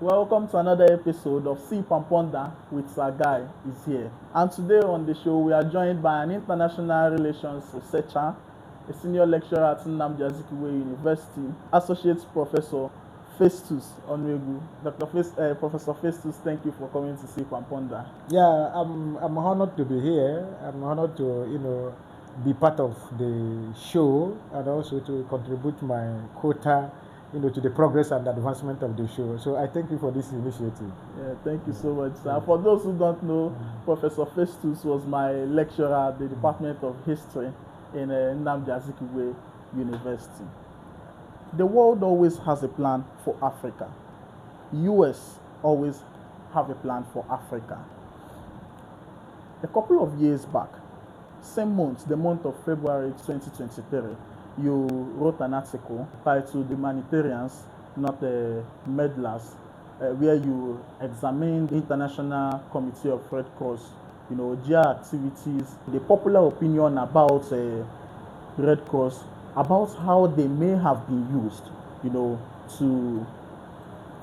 Welcome to another episode of See Pamponda with Sagai is here. And today on the show, we are joined by an international relations researcher, a senior lecturer at Nnamdi Azikiwe University, Associate Professor Festus Onwegu. Professor Festus, thank you for coming to See Pamponda. Yeah, I'm honored to be here. I'm honored to be part of the show and also to contribute my quota to the progress and advancement of the show. So I thank you for this initiative. Yeah, thank you so much, sir. For those who don't know, Professor Festus was my lecturer at the Department of History in Nnamdi Azikiwe University. The world always has a plan for Africa. US always have a plan for Africa. A couple of years back, same month, the month of February 2023, you wrote an article titled Humanitarians, Not Meddlers, where you examined the International Committee of Red Cross, their activities, the popular opinion about Red Cross, about how they may have been used, to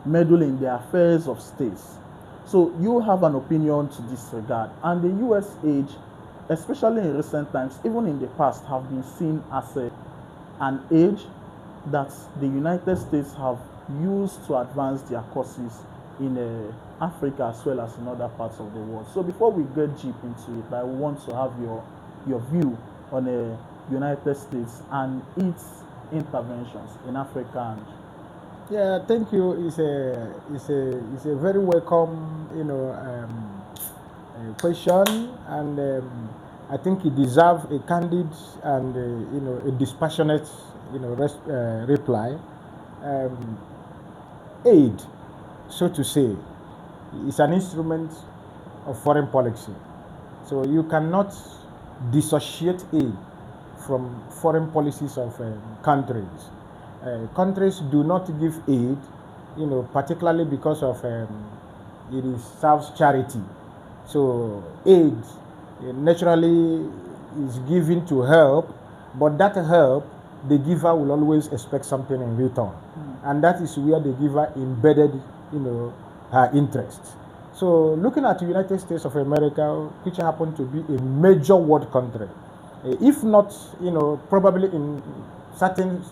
meddle in the affairs of states. So you have an opinion to this regard, and the US aid, especially in recent times, even in the past, have been seen as an aid that the United States have used to advance their causes in Africa as well as in other parts of the world. So before we get deep into it, I want to have your view on the United States and its interventions in Africa. Yeah, thank you. It's a very welcome question, and I think it deserves a candid and a dispassionate reply. Aid, so to say, is an instrument of foreign policy. So you cannot dissociate aid from foreign policies of countries. Countries do not give aid, particularly because of it serves charity. So aid naturally is given to help, but that help, the giver will always expect something in return. And that is where the giver embedded, her interest. So looking at the United States of America, which happen to be a major world country, if not, probably in certain,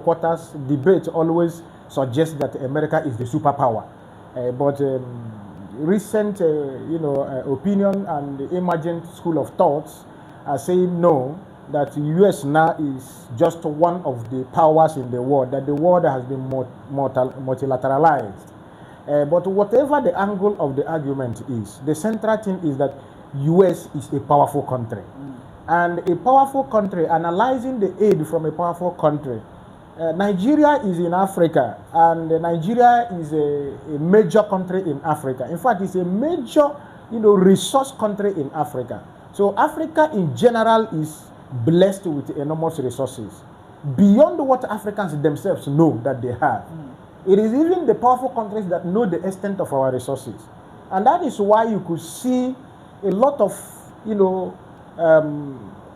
quarters, debate always suggests that America is the superpower. But recent, opinion and the emergent school of thoughts are saying no, that the U.S. now is just one of the powers in the world, that the world has been multilateralized. But whatever the angle of the argument is, the central thing is that U.S. is a powerful country. And a powerful country, analyzing the aid from a powerful country, Nigeria is in Africa, and Nigeria is a major country in Africa. In fact, it's a major, resource country in Africa. So Africa in general is blessed with enormous resources, beyond what Africans themselves know that they have. It is even the powerful countries that know the extent of our resources. And that is why you could see a lot of,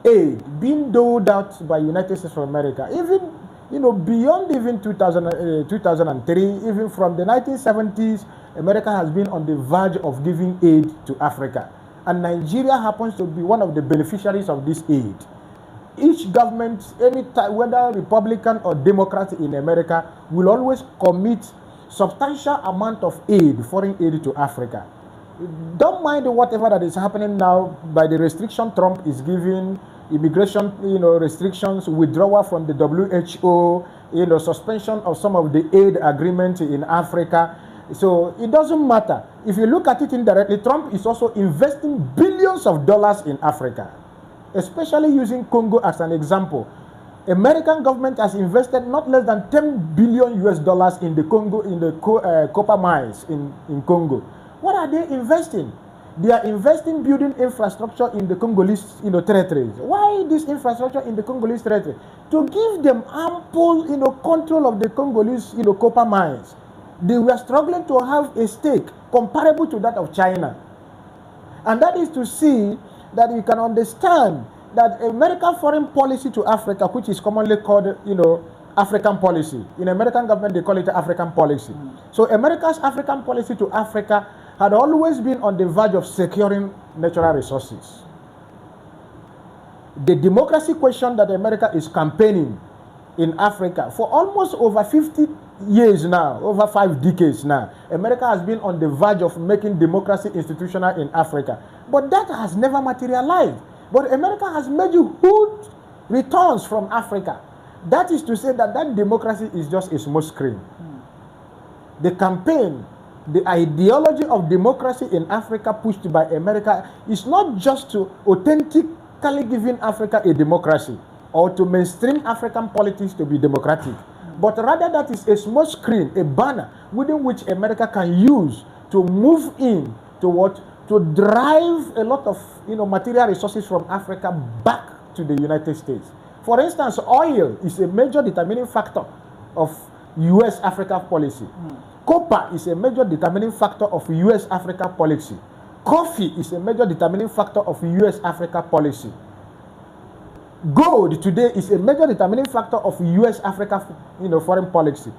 aid being doled out by United States of America, even beyond even 2003, even from the 1970s, America has been on the verge of giving aid to Africa. And Nigeria happens to be one of the beneficiaries of this aid. Each government, whether Republican or Democrat in America, will always commit substantial amount of aid, foreign aid to Africa. Don't mind whatever that is happening now by the restriction Trump is giving, immigration, restrictions, withdrawal from the WHO, suspension of some of the aid agreement in Africa. So it doesn't matter. If you look at it indirectly, Trump is also investing billions of dollars in Africa, especially using Congo as an example. American government has invested not less than 10 billion US dollars in the Congo, in the copper mines in Congo. What are they investing? They are investing building infrastructure in the Congolese territories. Why this infrastructure in the Congolese territory? To give them ample control of the Congolese copper mines. They were struggling to have a stake comparable to that of China. And that is to see that you can understand that American foreign policy to Africa, which is commonly called African policy. In American government, they call it African policy. So America's African policy to Africa had always been on the verge of securing natural resources. The democracy question that America is campaigning in Africa for almost over 50 years now, over 5 decades now, America has been on the verge of making democracy institutional in Africa. But that has never materialized. But America has made huge returns from Africa. That is to say that democracy is just a smoke screen. The campaign, the ideology of democracy in Africa pushed by America is not just to authentically giving Africa a democracy or to mainstream African politics to be democratic, but rather that is a smoke screen, a banner within which America can use to move in to what? To drive a lot of material resources from Africa back to the United States. For instance, oil is a major determining factor of U.S.-Africa policy. Copper is a major determining factor of U.S.-Africa policy. Coffee is a major determining factor of U.S.-Africa policy. Gold today is a major determining factor of U.S.-Africa foreign policy.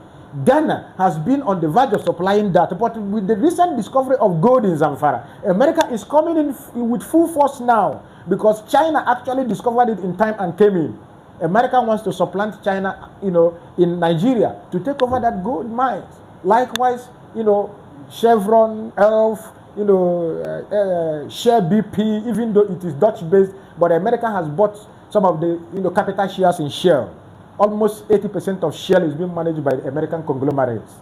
Ghana has been on the verge of supplying that, but with the recent discovery of gold in Zamfara, America is coming in with full force now because China actually discovered it in time and came in. America wants to supplant China, in Nigeria to take over that gold mines. Likewise, Chevron, ELF, Shell BP, even though it is Dutch-based, but America has bought some of the capital shares in Shell. Almost 80% of Shell is being managed by the American conglomerates.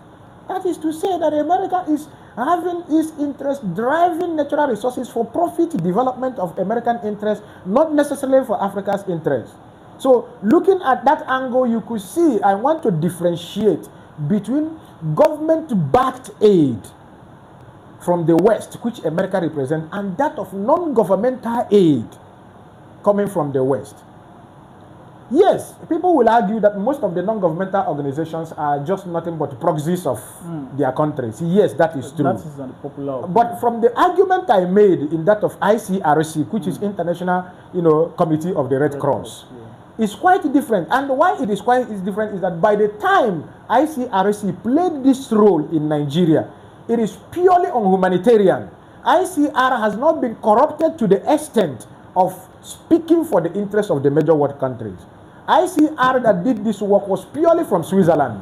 That is to say that America is having its interest driving natural resources for profit development of American interests, not necessarily for Africa's interests. So looking at that angle, you could see I want to differentiate between government-backed aid from the West, which America represents, and that of non-governmental aid coming from the West. Yes, people will argue that most of the non-governmental organizations are just nothing but proxies of their countries. Yes, that is true. That is unpopular. But from the argument I made in that of ICRC, which is International, Committee of the Red Cross, it's quite different. And why it is quite different is that by the time ICRC played this role in Nigeria, it is purely on humanitarian. ICR has not been corrupted to the extent of speaking for the interests of the major world countries. ICR that did this work was purely from Switzerland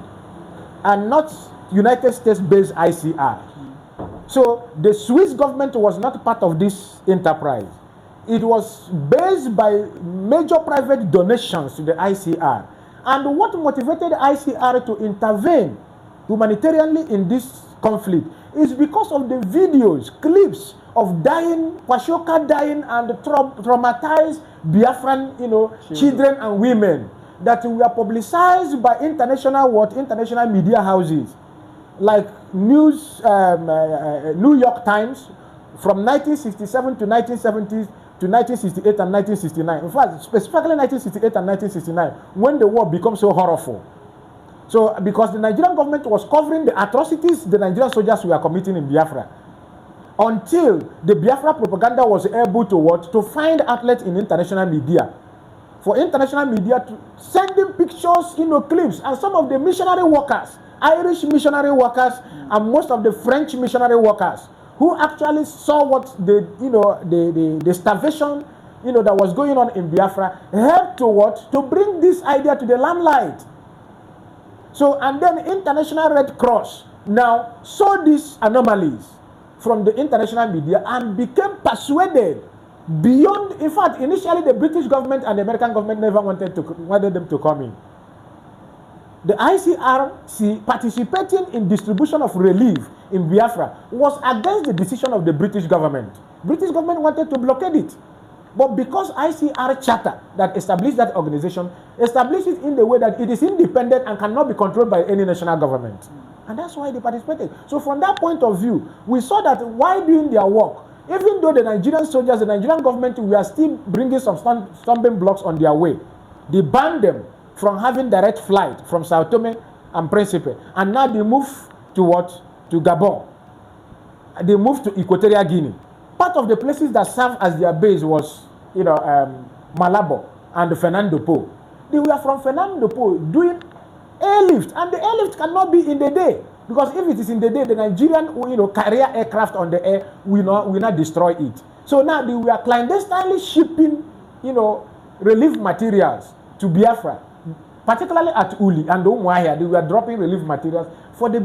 and not United States-based ICR. So the Swiss government was not part of this enterprise. It was based by major private donations to the ICR. And what motivated ICR to intervene humanitarianly in this conflict is because of the videos, clips of dying, Kwashiorkor dying and traumatized Biafran, children and women that were publicized by international media houses like New York Times from 1967 to 1970s to 1968 and 1969. In fact, specifically 1968 and 1969, when the war becomes so horrible. So, because the Nigerian government was covering the atrocities the Nigerian soldiers were committing in Biafra, until the Biafra propaganda was able to find outlets in international media, for international media to sending pictures, clips, and some of the missionary workers, Irish missionary workers, and most of the French missionary workers, who actually saw what the starvation, that was going on in Biafra, helped to bring this idea to the limelight. So, and then International Red Cross now saw these anomalies from the international media and became persuaded beyond. In fact, initially the British government and the American government never wanted them to come in. The ICRC participating in distribution of relief in Biafra was against the decision of the British government. British government wanted to blockade it. But because ICR charter that established that organization, established it in the way that it is independent and cannot be controlled by any national government. And that's why they participated. So from that point of view, we saw that while doing their work, even though the Nigerian soldiers, the Nigerian government were still bringing some stumbling blocks on their way, they banned them from having direct flight from Sao Tome and Principe. And now they move to what? To Gabon. They moved to Equatorial Guinea. Part of the places that served as their base was, Malabo and Fernando Po. They were from Fernando Po doing Airlift, and the airlift cannot be in the day, because if it is in the day, the Nigerian, carrier aircraft on the air will not destroy it. So now they were clandestinely shipping, relief materials to Biafra, particularly at Uli and Umuahia. They were dropping relief materials for the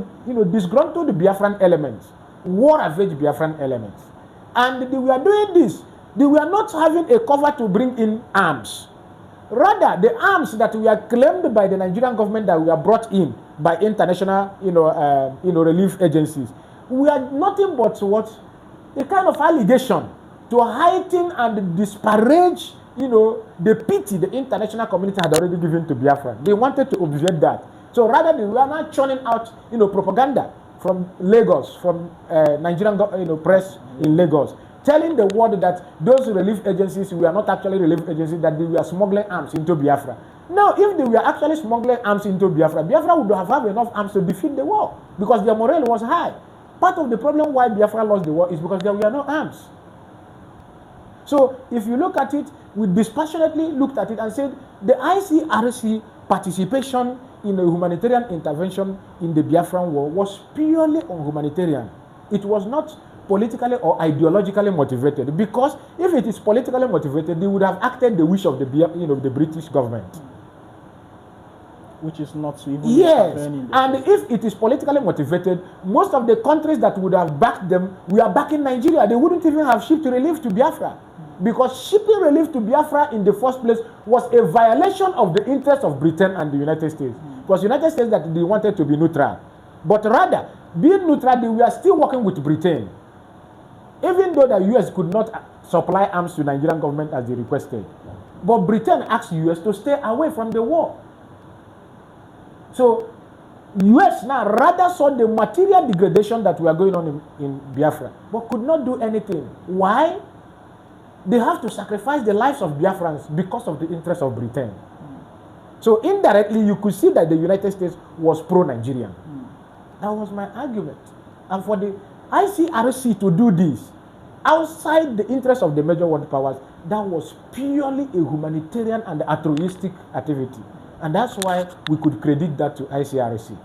disgruntled Biafran elements, war-ravaged Biafran elements. And they were doing this. They were not having a cover to bring in arms. Rather, the arms that were claimed by the Nigerian government that were brought in by international, relief agencies were nothing but a kind of allegation to heighten and disparage, the pity the international community had already given to Biafra. They wanted to obviate that. So rather, they were not churning out, propaganda from Lagos, from Nigerian, press in Lagos, telling the world that those relief agencies were not actually relief agencies, that they were smuggling arms into Biafra. Now, if they were actually smuggling arms into Biafra, Biafra would have had enough arms to defeat the war, because their morale was high. Part of the problem why Biafra lost the war is because there were no arms. So, if you look at it, we dispassionately looked at it and said the ICRC participation in a humanitarian intervention in the Biafran war was purely on humanitarian. It was not politically or ideologically motivated, because if it is politically motivated, they would have acted the wish of the British government, which is not to even and if it is politically motivated, most of the countries that would have backed them were backing Nigeria. They wouldn't even have shipped relief to Biafra, because shipping relief to Biafra in the first place was a violation of the interests of Britain and the United States. It was the United States that they wanted to be neutral, but rather, being neutral, they were still working with Britain. Even though the US could not supply arms to the Nigerian government as they requested. But Britain asked the US to stay away from the war. So, US now rather saw the material degradation that were going on in Biafra, but could not do anything. Why? They have to sacrifice the lives of Biafrans because of the interest of Britain. So, indirectly, you could see that the United States was pro-Nigerian. That was my argument. And for the ICRC to do this outside the interest of the major world powers, that was purely a humanitarian and altruistic activity. And that's why we could credit that to ICRC.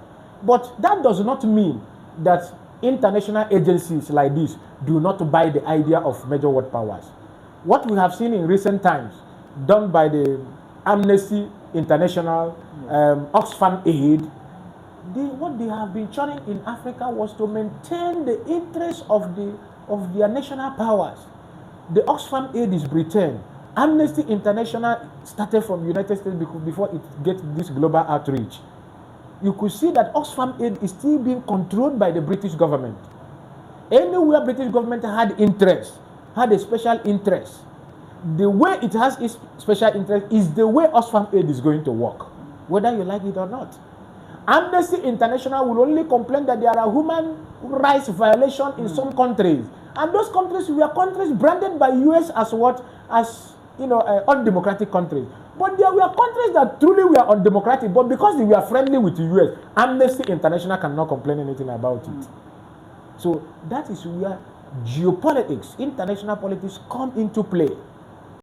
But that does not mean that international agencies like this do not buy the idea of major world powers. What we have seen in recent times, done by the Amnesty International, Oxfam Aid, what they have been trying in Africa was to maintain the interests of their national powers. The Oxfam Aid is Britain. Amnesty International started from the United States before it gets this global outreach. You could see that Oxfam Aid is still being controlled by the British government. Anywhere British government had interest, had a special interest, the way it has its special interest is the way Oxfam Aid is going to work, whether you like it or not. Amnesty International will only complain that there are human rights violations in some countries. And those countries were countries branded by US as undemocratic countries. But there were countries that truly were undemocratic, but because they were friendly with the US, Amnesty International cannot complain anything about it. So that is where geopolitics, international politics come into play.